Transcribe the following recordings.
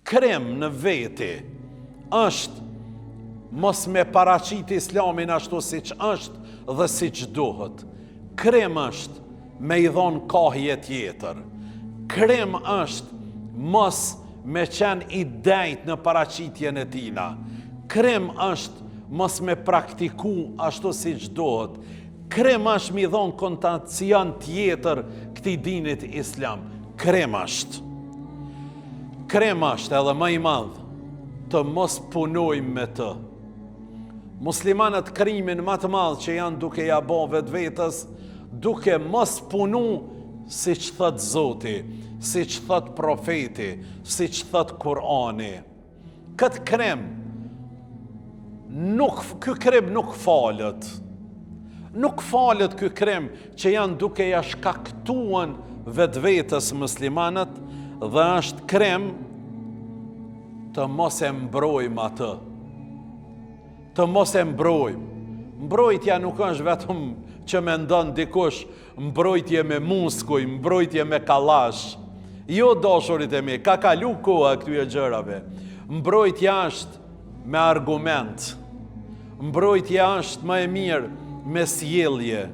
krem në veti është mos me paraqit Islamin ashtu siç është dhe siç duhet. Krem është me i dhon kahje tjetër. Krem është mos me qenë i drejt në paraqitjen e tina. Krem është mos me praktiku ashtu siç duhet. Krem është mi dhon kontacion tjetër këtij dinit islam. Krem është. Krem është edhe më i madh të mos punojmë me të. Muslimanët krimin më të madh që janë duke ja bë vetvetes, duke mos punu siç thot Zoti, siç thot profeti, siç thot Kurani. Këtë krem ky krem nuk falet. Nuk falet ky krem që janë duke ja shkaktuar vetvetes muslimanët dhe është krem të mos e mbrojmë atë. Të mos e mbrojmë. Mbrojtja nuk është vetëm që mendon dikush mbrojtje me muskuj, mbrojtje me kallash. Jo, dashurit e mi, ka kalu koha këtyre gjërave. Mbrojtja është me argument. Mbrojtja është më e mirë me sjellje.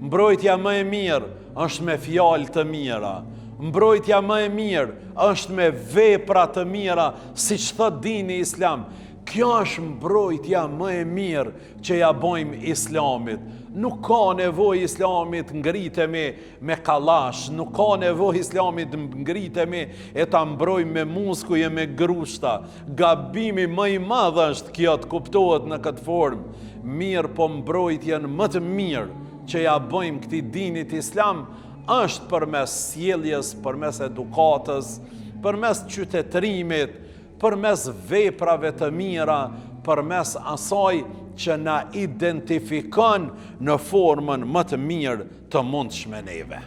Mbrojtja më e mirë është me fjalë të mira. Mbrojtja më e mirë është me vepra të mira, siç thot dini islam. Kjo është mbrojtja më e mirë që ja bojmë islamit. Nuk ka nevojë islamit ngritemi me kallash, nuk ka nevojë islamit ngritemi e ta mbrojmë me muskuj e me grushta. Gabimi më i madh është kjo të kuptohet në këtë formë. Mirë, po mbrojtjen më të mirë që ja bojmë këtij dinit islam është përmes sjelljes, përmes edukatës, përmes qytetërimit, përmes veprave të mira, përmes asaj që na identifikon në formën më të mirë të mundshme neve.